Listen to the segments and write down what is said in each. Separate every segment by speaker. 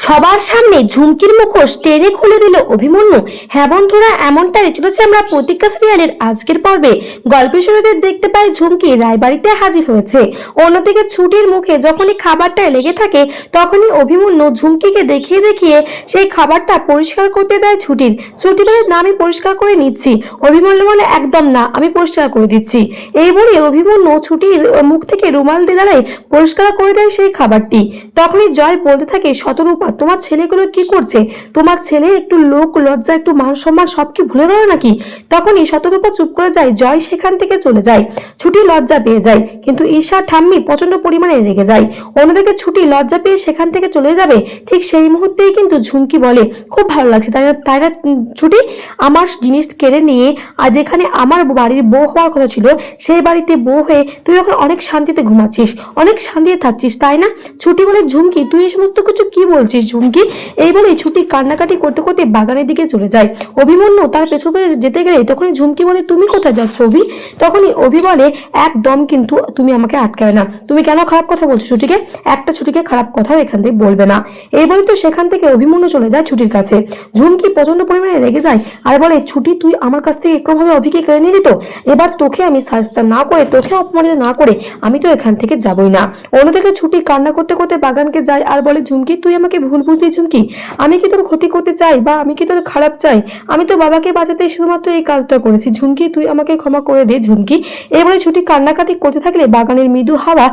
Speaker 1: সবার সামনে ঝুমকির মুখোশ টেনে খুলে দিল অভিমন্যু। হ্যাঁ বন্ধুরা, এমনটাই চলেছে আমরা প্রতীক্ষা সিরিয়ালের আজকের পর্বে। গল্পের শুরুতে দেখতে পাই ঝুমকি রায়বাড়িতে হাজির হয়েছে। অন্যদিকে ছুটির মুখে যখনই খাবারটা লেগে থাকে তখনই অভিমন্যু ঝুমকিকে দেখিয়ে দেখিয়ে সেই খাবারটা পরিষ্কার করতে যায়। ছুটি বলে, না আমি পরিষ্কার করে নিচ্ছি। অভিমন্যু বলে, একদম না, আমি পরিষ্কার করে দিচ্ছি। এই বলে অভিমন্যু ছুটির মুখ থেকে রুমাল দিয়ে দাঁড়ায় পরিষ্কার করে দেয় সেই খাবারটি। তখনই জয় বলতে থাকে, শতরূপা তোমার ছেলেগুলো কি করছে? তোমার ছেলে একটু লোক লজ্জা, একটু মান সম্মান সব কি ভুলে গেল নাকি? তখনই শতরূপা চুপ করে যায়, জয় সেখান থেকে চলে যায়। ছুটি লজ্জা পেয়ে যায়, কিন্তু ঈশা ঠাম্মি প্রচন্ড পরিমাণে রেগে যায়। অন্যদিকে ছুটি লজ্জা পেয়ে সেখান থেকে চলে যাবে, ঠিক সেই মুহূর্তেই কিন্তু ঝুমকি বলে, খুব ভালো লাগছে তাই না ছুটি? আমার জিনিস কেড়ে নিয়ে আজ এখানে আমার বাড়ির বউ হওয়ার কথা ছিল, সেই বাড়িতে বউ হয়ে তুই এখন অনেক শান্তিতে ঘুমাচ্ছিস, অনেক শান্তিতে থাকছিস, তাই না? ছুটি বলে, ঝুমকি তুই এই সমস্ত কিছু কি বলছিস ঝুমকি? এই বলে ছুটি কান্নাকাটি করতে করতে বাগানের দিকে চলে যায়। অভিমন্যু তার পেছনে যেতে গেলে তখনই ঝুমকি বলে, তুমি কোথায় যাচ্ছ অভি? তখনই অভি বলে, একদম কিন্তু তুমি আমাকে আটকাবে না। তুমি কেন খারাপ কথা বলছো ছুটিকে? একটা ছুটিকে খারাপ কথাও এখান থেকে বলবে না। এই বলে তো সেখান থেকে অভিমন্যু চলে যায় ছুটির কাছে। ঝুমকি প্রচন্ড পরিমাণে রেগে যায় আর বলে, ছুটি তুই আমার কাছ থেকে একটুভাবে অভিকে কেড়ে নিলি তো, এবার তোকে আমি শাস্তি না করে, তোকে অপমানিত না করে আমি তো এখান থেকে যাবই না। অন্যদিকে ছুটি কান্না করতে করতে বাগানকে যায় আর বলে, ঝুমকি তুই আমাকে ভুল বুঝলি ঝুমকি, আমি কি তোর ক্ষতি করতে চাই বা আমি কি তোর খারাপ চাই? আমি তো বাবাকে বাঁচাতে শুধুমাত্র এই কাজটা করেছি ঝুমকি, তুই আমাকে ক্ষমা করে দে ঝুমকি। এবারে ছুটি কান্নাকাটি করতে থাকলে বাগানের মৃদু হাওয়া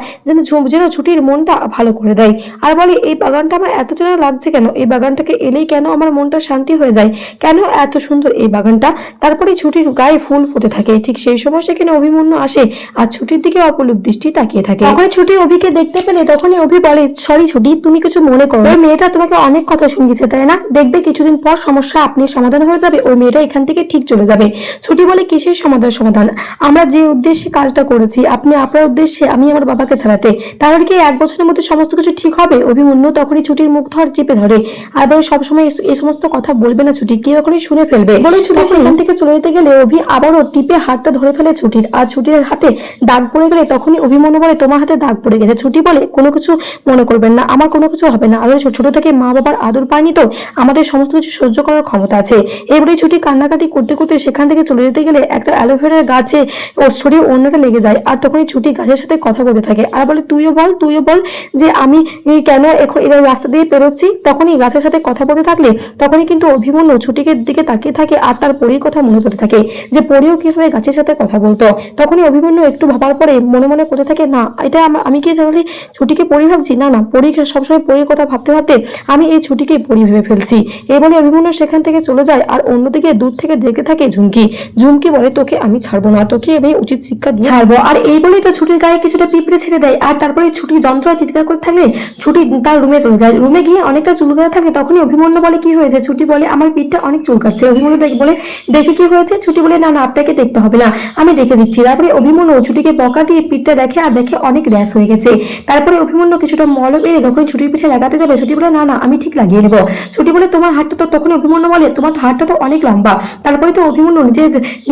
Speaker 1: যেন ছুটির মনটা ভালো করে দেয় আর বলে, এই বাগানটা আমার এত চেনা লাগছে কেন? এই বাগানটাকে এলেই কেন আমার মনটা শান্তি হয়ে যায়? কেন এত সুন্দর এই বাগানটা? তারপরে ছুটির গায়ে ফুল ফুটে থাকে। ঠিক সেই সময় সেখানে অভিমন্যু আসে আর ছুটির দিকে অপলক দৃষ্টি তাকিয়ে থাকে। তখন ছুটি অভিকে দেখতে পেলে তখনই অভি বলে, সরি ছুটি, তুমি কিছু মনে করো, ওই মেয়েটা তোমাকে অনেক কথা শুনিয়েছে তাই না? দেখবে কিছুদিন পর সমস্যা আপনি সমাধান হয়ে যাবে, ওই মেয়েটা এখান থেকে ঠিক চলে যাবে। ছুটি বলে, কিসের সমাধান? আমরা যে উদ্দেশ্যে কাজটা করেছি, আপনি আপনার উদ্দেশ্যে, আমি আমার বাবাকে ছাড়াতে, তাহলে কি 1 বছরের মধ্যে সমস্ত কিছু ঠিক হবে? অভিমন্যু তখনই ছুটির মুখ চেপে ধরে আর বলে, সবসময় এই সমস্ত কথা বলবে না ছুটি, কেউ এখনই শুনে ফেলবে বলে ছুটি সেখান থেকে চলে যেতে গেলে অভি আবারও টিপে হাতটা ধরে ফেলে ছুটির। আর ছুটির হাতে দাগ পড়ে গেলে তখনই অভিমন্যু বলে, তোমার হাতে দাগ পড়ে গেছে। ছুটি বলে, কোনো কিছু মনে করবেন না, আমার কোনো কিছু হবে না, আর ছোট থেকে মা বাবার আদর পায়নি তো আমাদের সমস্ত কিছু সহ্য করার ক্ষমতা আছে। এবারে ছুটি কান্নাকাটি করতে করতে সেখান থেকে চলে যেতে গেলে একটা অ্যালোভেরার গাছে ওর শরীর অন্যটা লেগে যায় আর তখনই ছুটি গাছের সাথে কথা বলতে থাকে আর বলে, তুইও বল যে আমি কেন এখন এই রাস্তা দিয়ে পেরোচ্ছি। তখনই গাছের সাথে কথা বলতে থাকলে তখনই কিন্তু অভিমন্যু ছুটিকে দিকে তাকিয়ে থাকে আর তার পরীর কথা মনে পড়তে থাকে যে পরীও কিভাবে গাছের সাথে কথা বলতো। তখনই অভিমন্যু একটু ভাবার পরে মনে মনে করতে থাকে, না এটা আমি কি তাহলে ছুটিকে পরী ভাবছি? না, পরী সবসময় পরীর কথা ভাবতে ভাবতে আমি এই ছুটিকে পরী ভেবে ফেলছি। এই বলে অভিমন্যু সেখান থেকে চলে যায় আর অন্যদিকে দূর থেকে দেখতে থাকে ঝুমকি বলে, তোকে আমি ছাড়বো না, তোকে আমি উচিত শিক্ষা দিয়ে ছাড়বো। আর এই বলেই তো ছুটির গায়ে কিছুটা পিঁপড়ে ছেড়ে দেয় আর তারপরে ছুটি যন্ত্র চিৎকার করতে থাকলে ছুটি তার রুমে চলে যায়। রুমে গিয়ে অনেকটা চুলকাতে থাকে। তখনই অভিমন্যু বলে, কি হয়েছে? ছুটি বলে, আমার পিঠটা অনেক চুলকাচ্ছে। অভিমন্যু বলে, দেখে কি হয়েছে? ছুটি বলে, না আপনাকে দেখতে হবে না, আমি দেখে দিচ্ছি। তারপরে অভিমন্যু ছুটিকে বকা দিয়ে পিঠটা দেখে আর দেখে অনেক র্যাশ হয়ে গেছে। তারপরে অভিমন্যু কিছুটা মলম এনে যখন ছুটির পিঠে লাগাতে যাবে ছুটি বলে, না আমি ঠিক লাগিয়ে নেবো। ছুটি বলে, তোমার হাতটা তো, তখন অভিমন্যু বলে, তোমার হাতটা তো অনেক লম্বা। তারপরে তো অভিমন্যু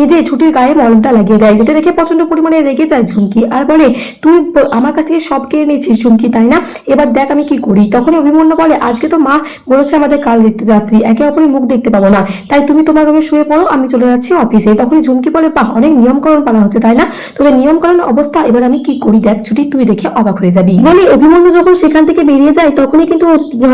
Speaker 1: নিজে ছুটির গায়ে মলমটা লাগিয়ে দেয়, যেটা দেখে প্রচন্ড পরিমাণে রেগে যায় ঝুমকি আর বলে, তুই আমার কাছ থেকে সব কেড়ে নিয়েছিস ঝুমকি তাই না? এবার দেখ আমি কি করি। তখন অভিমন্যু বলে, আজকে তো মা বলেছে আমাদের কাল রাত্রি একে অপরের মুখ দেখতে পাবো না, তাই তুমি তোমার রুমে শুয়ে পড়ো, আমি চলে যাচ্ছি অফিসে। তখন ঝুমকি বলে, বাহ, অনেক নিয়মকরণ পালা হচ্ছে তাই না? তোদের নিয়মকরণ অবস্থা, এবার আমি কি করি দেখ ছুটি, তুই দেখে অবাক হয়ে যাবি বলে অভিমন্যু যখন সেখান থেকে বেরিয়ে যায় তখনই কিন্তু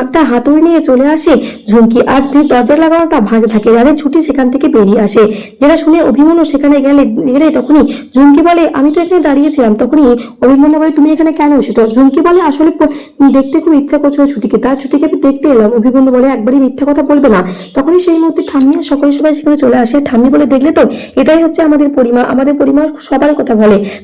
Speaker 1: একটা হাতুড়ি নিয়ে চলে আসে ঝুমকি আর দরজা লাগানোটা ভাঙে থাকে, যাতে ছুটি সেখান থেকে বেরিয়ে আসে। যেটা শুনে অভিমন্যু সেখানে গেলে তখনই ঝুমকি বলে, আমি তো এখানে দাঁড়িয়েছিলাম। তখনই অভিমন্যু বলে, তুমি এখানে কেন এসেছো? ঝুমকি বলে, আসলে দেখতে খুব ইচ্ছা করছিল ছুটিকে, তার ছুটিকে আমি দেখতে এলাম। অভিমন্যু বলে, একবারই মিথ্যা কথা বলবে না। তখনই সেই মুহূর্তে ঠাম্মি আর সবাই সেখানে চলে আসে। ঠাম্মি বলে, দেখলে তো, এটাই হচ্ছে আমাদের পরিবার সবার কথা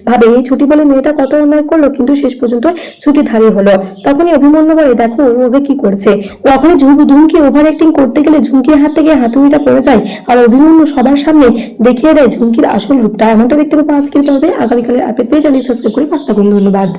Speaker 1: ভাবে এই ছুটি বলে মেয়েটা কত অন্যায় করলো, কিন্তু শেষ পর্যন্ত ছুটি ধারে হলো। তখনই অভিমন্যু বলে, দেখো ওকে কি করছে। তখনই ঝুমকি ওভার অ্যাক্টিং করতে গেলে ঝুমকির হাত থেকে হাতুড়িটা পড়ে যায় আর অভিমন্যু সবার সামনে দেখিয়ে দেয় ঝুমকির আসল রূপটা। এমনটা দেখতে পাবো আজকের পর্বে। আগামীকালের আপডেট পেয়ে চ্যানেল সাবস্ক্রাইব করে পাঁচটা ধন্যবাদ।